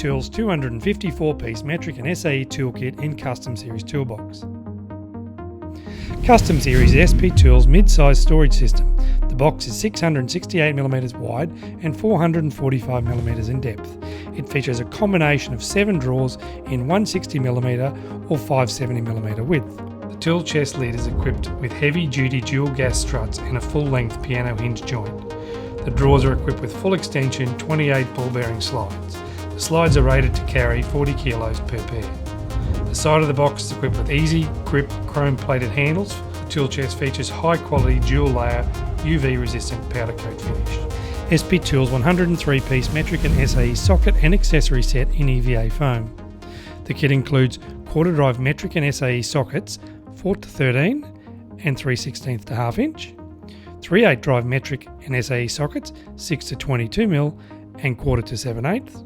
Tools 254-piece metric and SAE toolkit in Custom Series toolbox. Custom Series SP Tools mid-size storage system. The box is 668mm wide and 445mm in depth. It features a combination of 7 drawers in 160mm or 570mm width. The tool chest lid is equipped with heavy-duty dual gas struts and a full-length piano hinge joint. The drawers are equipped with full extension 28 ball bearing slides. The slides are rated to carry 40 kilos per pair. The side of the box is equipped with easy grip chrome plated handles. The tool chest features high quality dual layer UV resistant powder coat finish. SP Tools 103-piece metric and SAE socket and accessory set in EVA foam. The kit includes quarter drive metric and SAE sockets 4-13 and 3/16 to half inch, 3/8 drive metric and SAE sockets 6-22mm and 1/4 to 7/8,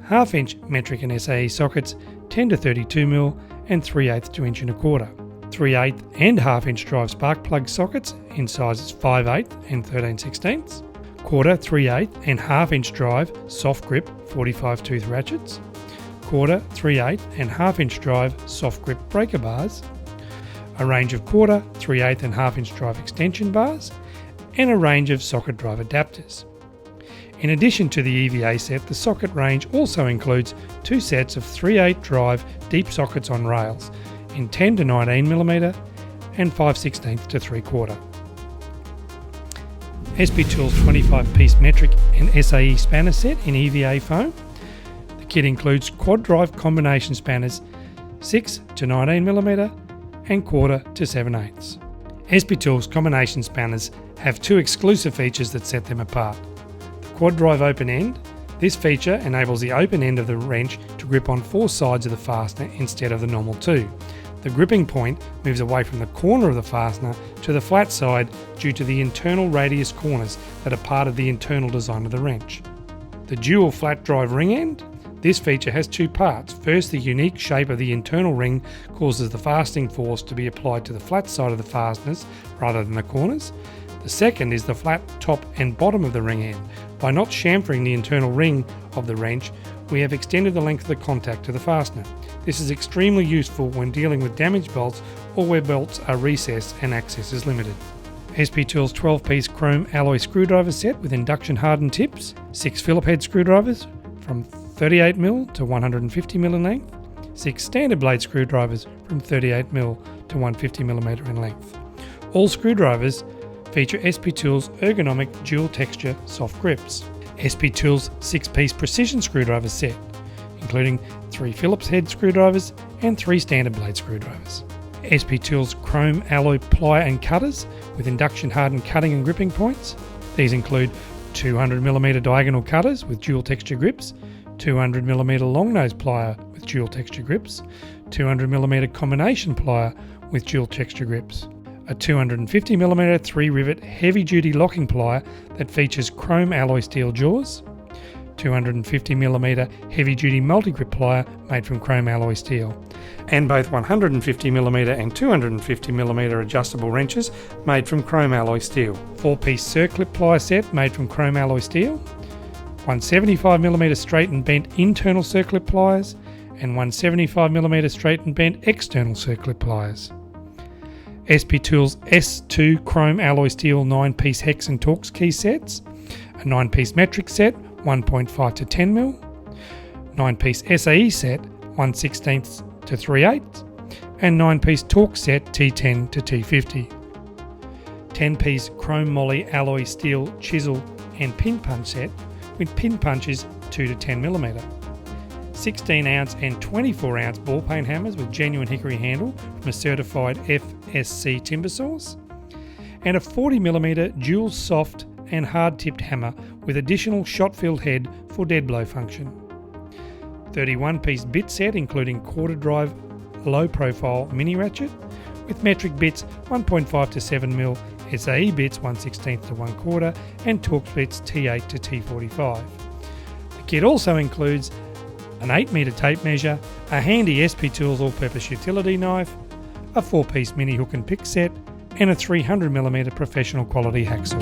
half inch metric and SAE sockets 10-32mm and 3/8 to 1 1/4, 3/8 and half inch drive spark plug sockets in sizes 5/8 and 13/16, 1/4, 3/8 and half inch drive soft grip 45 tooth ratchets, 1/4, 3/8 and half inch drive soft grip breaker bars, a range of 1/4, 3/8 and half inch drive extension bars, and a range of socket drive adapters. In addition to the EVA set, the socket range also includes 2 sets of 3/8 drive deep sockets on rails in 10-19mm and 5/16 to 3/4. SP Tools 25-piece metric and SAE spanner set in EVA foam. The kit includes quad drive combination spanners 6-19mm and 1/4 to 7/8. SP Tools combination spanners have 2 exclusive features that set them apart. The quad drive open end. This feature enables the open end of the wrench to grip on 4 sides of the fastener instead of the normal 2. The gripping point moves away from the corner of the fastener to the flat side due to the internal radius corners that are part of the internal design of the wrench. The dual flat drive ring end. This feature has 2 parts. First, the unique shape of the internal ring causes the fastening force to be applied to the flat side of the fasteners rather than the corners. The second is the flat top and bottom of the ring end. By not chamfering the internal ring of the wrench, we have extended the length of the contact to the fastener. This is extremely useful when dealing with damaged bolts or where bolts are recessed and access is limited. SP Tools 12-piece chrome alloy screwdriver set with induction hardened tips, 6 Phillip head screwdrivers from 38mm to 150mm in length, 6 standard blade screwdrivers from 38mm to 150mm in length. All screwdrivers feature SP Tools ergonomic dual texture soft grips. SP Tools 6-piece precision screwdriver set, including 3 Phillips head screwdrivers and 3 standard blade screwdrivers. SP Tools chrome alloy plier and cutters with induction hardened cutting and gripping points. These include 200mm diagonal cutters with dual texture grips, 200mm long nose plier with dual texture grips, 200mm combination plier with dual texture grips, a 250mm 3-rivet heavy-duty locking plier that features chrome alloy steel jaws, 250mm heavy-duty multi-grip plier made from chrome alloy steel, and both 150mm and 250mm adjustable wrenches made from chrome alloy steel. 4-piece circlip plier set made from chrome alloy steel, 175mm straight and bent internal circlip pliers, and 175mm straight and bent external circlip pliers. SP Tools S2 chrome alloy steel 9-piece hex and Torx key sets, a 9-piece metric set 1.5 to 10mm, 9-piece SAE set 1/16 to 3/8, and 9-piece Torx set T10 to T50. 10-piece chrome moly alloy steel chisel and pin punch set with pin punches 2 to 10mm. 16-ounce and 24-ounce ball peen hammers with genuine hickory handle from a certified FSC timber source, and a 40mm dual soft and hard-tipped hammer with additional shot-filled head for dead blow function. 31-piece bit set including quarter drive low-profile mini ratchet with metric bits 1.5 to 7mm, SAE bits 1/16 to 1/4, and Torx bits T8 to T45. The kit also includes an 8-metre tape measure, a handy SP Tools all-purpose utility knife, a 4-piece mini hook and pick set, and a 300mm professional quality hacksaw.